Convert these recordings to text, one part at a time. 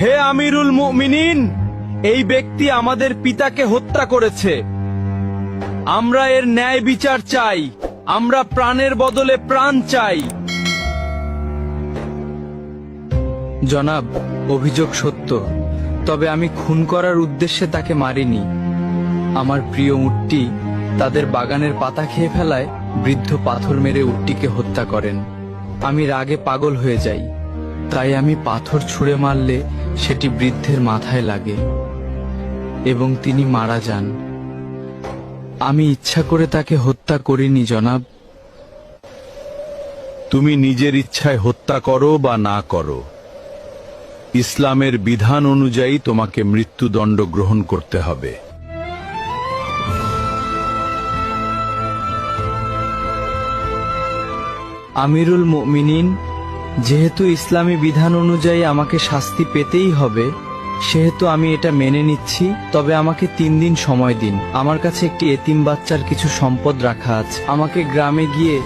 হে আমিরুল মুমিনিন, এই ব্যক্তি আমাদের পিতাকে হত্যা করেছে। আমরা এর ন্যায় বিচার চাই। আমরা প্রাণের বদলে প্রাণ চাই। জনাব, অভিযোগ সত্য, তবে আমি খুন করার উদ্দেশ্যে তাকে মারিনি। আমার প্রিয় উটটি তাদের বাগানের পাতা খেয়ে ফেলায় বৃদ্ধ পাথর মেরে উটটিকে হত্যা করেন। আমি রাগে পাগল হয়ে যাই, তাই আমি পাথর ছুঁড়ে মারলে সেটি বৃদ্ধের মাথায় লাগে এবং তিনি মারা যান। আমি ইচ্ছা করে তাকে হত্যা করিনি জনাব। তুমি নিজের ইচ্ছায় হত্যা করো বা না করো, ইসলামের বিধান অনুযায়ী তোমাকে মৃত্যুদণ্ড গ্রহণ করতে হবে। আমিরুল মুমিনিন, যেহেতু ইসলামী বিধান অনুযায়ী আমাকে শাস্তি পেতেই হবে, সেহেতু আমি এটা মেনে নিচ্ছি। তবে আমাকে 3 দিন সময় দিন। আমার কাছে একটি এতিম বাচ্চার কিছু সম্পদ রাখা আছে। আমাকে গ্রামে গিয়ে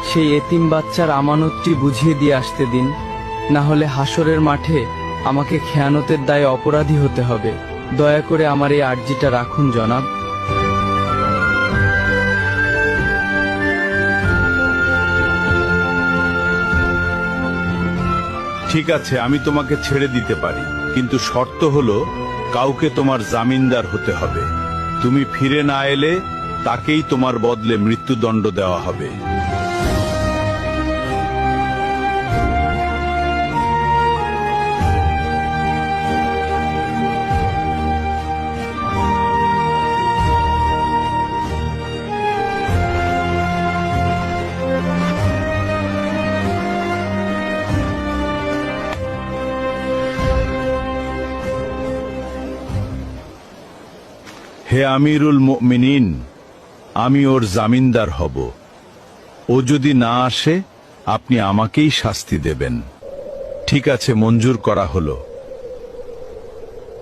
সেই এতিম বাচ্চার আমানতটি বুঝিয়ে দিয়ে আসতে দিন, না হলে হাসরের মাঠে আমাকে খেয়ানতের দায়ে অপরাধী হতে হবে। দয়া করে আমার এই আর্জিটা রাখুন জনাব। ঠিক আছে, আমি তোমাকে ছেড়ে দিতে পারি, কিন্তু শর্ত হলো কাউকে তোমার জামিনদার হতে হবে। তুমি ফিরে না এলে তাকেই তোমার বদলে মৃত্যুদণ্ড দেওয়া হবে। হে আমিরুল মুমিনিন, আমি ওর জামিনদার হব। ও যদি না আসে, আপনি আমাকেই শাস্তি দেবেন। ঠিক আছে, মঞ্জুর করা হলো।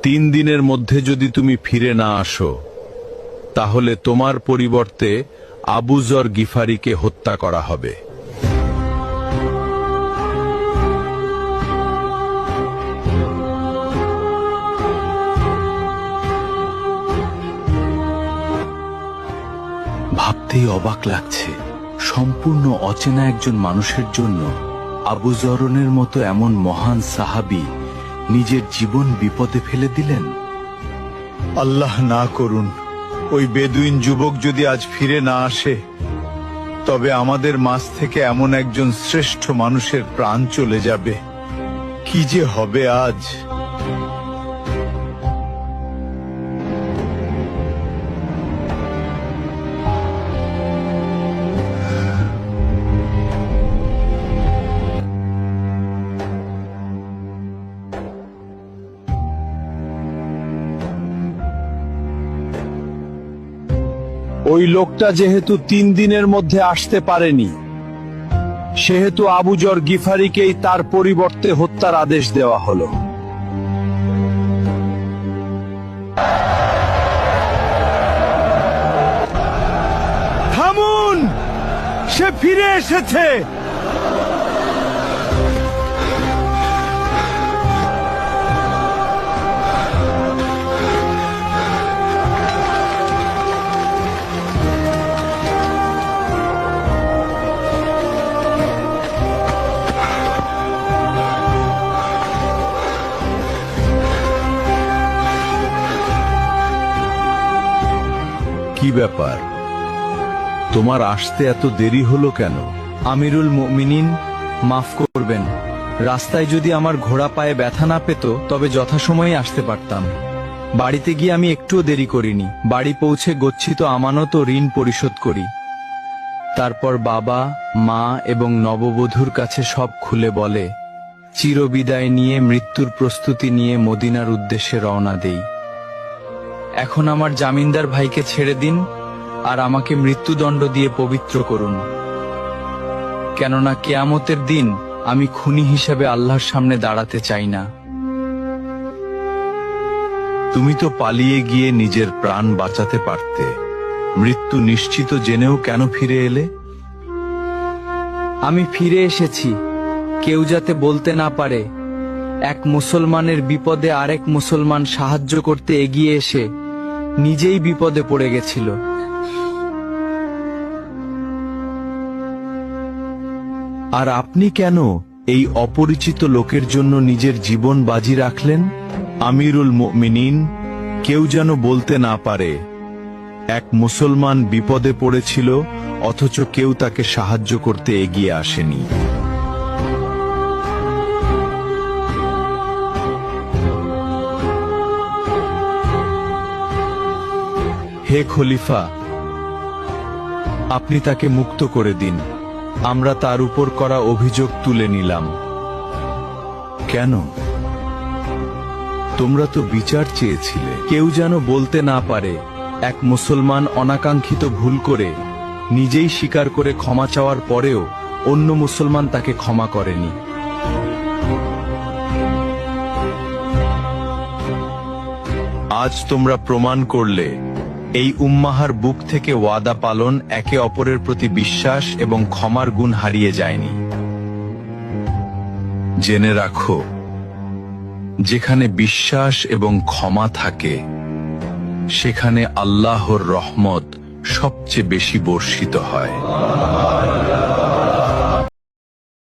3 দিনের মধ্যে যদি তুমি ফিরে না আসো, তাহলে তোমার পরিবর্তে আবু যর গিফারিকে হত্যা করা হবে। ভাবতেই অবাক লাগছে, সম্পূর্ণ অচেনা একজন মানুষের জন্য আবু যরনের মতো এমন মহান সাহাবী নিজের জীবন বিপদে ফেলে দিলেন। আল্লাহ না করুন, ওই বেদুইন যুবক যদি আজ ফিরে না আসে, তবে আমাদের মাঝ থেকে এমন একজন শ্রেষ্ঠ মানুষের প্রাণ চলে যাবে। কি যে হবে আজ! ওই লোকটা যেহেতু 3 দিনের মধ্যে আসতে পারেনি, সেহেতু আবু যর গিফারিকেই তার পরিবর্তে হত্যার আদেশ দেওয়া হলো। থামুন, সে ফিরে এসেছে। কি ব্যাপার, তোমার আসতে এত দেরি হলো কেন? আমিরুল মুমিনিন, মাফ করবেন। রাস্তায় যদি আমার ঘোড়া পায়ে ব্যথা না পেত, তবে যথাসময়ে আসতে পারতাম। বাড়িতে গিয়ে আমি একটুও দেরি করিনি। বাড়ি পৌঁছে গচ্ছিত আমানত ও ঋণ পরিশোধ করি। তারপর বাবা, মা এবং নববধূর কাছে সব খুলে বলে চিরবিদায় নিয়ে মৃত্যুর প্রস্তুতি নিয়ে মদিনার উদ্দেশ্যে রওনা দেই। এখন আমার জামিনদার ভাইকে ছেড়ে দিন আর আমাকে মৃত্যুদণ্ড দিয়ে পবিত্র করুন, কেননা কিয়ামতের দিন আমি খুনি হিসেবে আল্লাহর সামনে দাঁড়াতে চাই না। তুমি তো পালিয়ে গিয়ে নিজের প্রাণ বাঁচাতে পারতে। মৃত্যু নিশ্চিত জেনেও কেন ফিরে এলে? আমি ফিরে এসেছি কেউ যাতে বলতে না পারে এক মুসলমানের বিপদে আরেক মুসলমান সাহায্য করতে এগিয়ে এসে নিজেই বিপদে পড়ে গেছিল। আর আপনি কেন এই অপরিচিত লোকের জন্য নিজের জীবন বাজি রাখলেন? আমিরুল মুমিনিন, কেউ যেন বলতে না পারে এক মুসলমান বিপদে পড়েছিল অথচ কেউ তাকে সাহায্য করতে এগিয়ে আসেনি। হে খলিফা, আপনি তাকে মুক্ত করে দিন। আমরা তার উপর করা অভিযোগ তুলে নিলাম। কেন? তোমরা তো বিচার চেয়েছিলে। কেউ যেন বলতে না পারে এক মুসলমান অনাকাঙ্ক্ষিত ভুল করে নিজেই স্বীকার করে ক্ষমা চাওয়ার পরেও অন্য মুসলমান তাকে ক্ষমা করেনি। আজ তোমরা প্রমাণ করলে এই উম্মাহার বুক থেকে ওয়াদা পালন, একে অপরের প্রতি বিশ্বাস এবং ক্ষমার গুণ হারিয়ে যায়নি। জেনে রাখো, যেখানে বিশ্বাস এবং ক্ষমা থাকে সেখানে আল্লাহর রহমত সবচেয়ে বেশি বর্ষিত হয়।